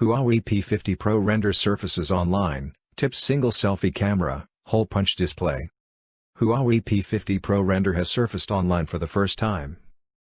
Huawei P50 Pro renders surfaces online, tips single selfie camera, hole punch display. Huawei P50 Pro render has surfaced online for the first time.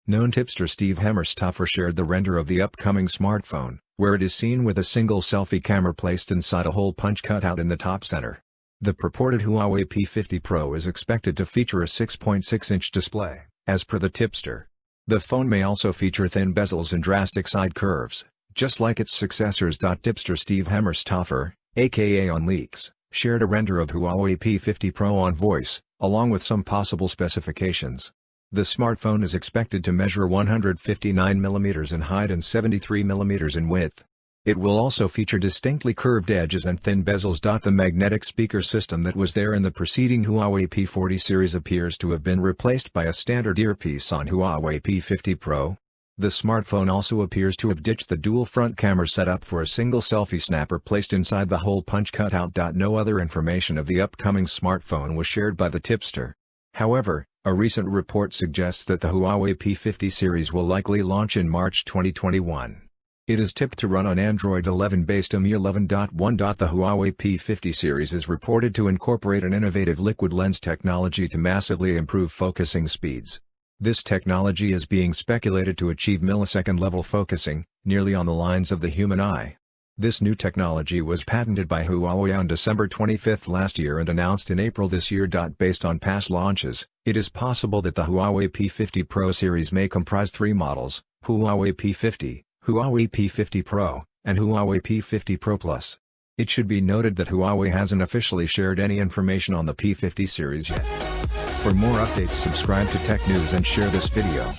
Known tipster Steve Hemmerstoffer shared the render of the upcoming smartphone, where it is seen with a single selfie camera placed inside a hole punch cutout in the top center. The purported Huawei P50 Pro is expected to feature a 6.6-inch display, as per the tipster. The phone may also feature thin bezels and drastic side curves, just like its successors. Tipster Steve Hemmerstoffer, aka On Leaks, shared a render of Huawei P50 Pro on Voice, along with some possible specifications. The smartphone is expected to measure 159mm in height and 73mm in width. It will also feature distinctly curved edges and thin bezels. The magnetic speaker system that was there in the preceding Huawei P40 series appears to have been replaced by a standard earpiece on Huawei P50 Pro. The smartphone also appears to have ditched the dual front camera setup for a single selfie snapper placed inside the hole punch cutout. No other information of the upcoming smartphone was shared by the tipster. However, a recent report suggests that the Huawei P50 series will likely launch in March 2021. It is tipped to run on Android 11 based on MI 11.1. The Huawei P50 series is reported to incorporate an innovative liquid lens technology to massively improve focusing speeds. This technology is being speculated to achieve millisecond-level focusing, nearly on the lines of the human eye. This new technology was patented by Huawei on December 25 last year and announced in April this year. Based on past launches, it is possible that the Huawei P50 Pro series may comprise three models: Huawei P50, Huawei P50 Pro, and Huawei P50 Pro Plus. It should be noted that Huawei hasn't officially shared any information on the P50 series yet. For more updates, subscribe to Tech News and share this video.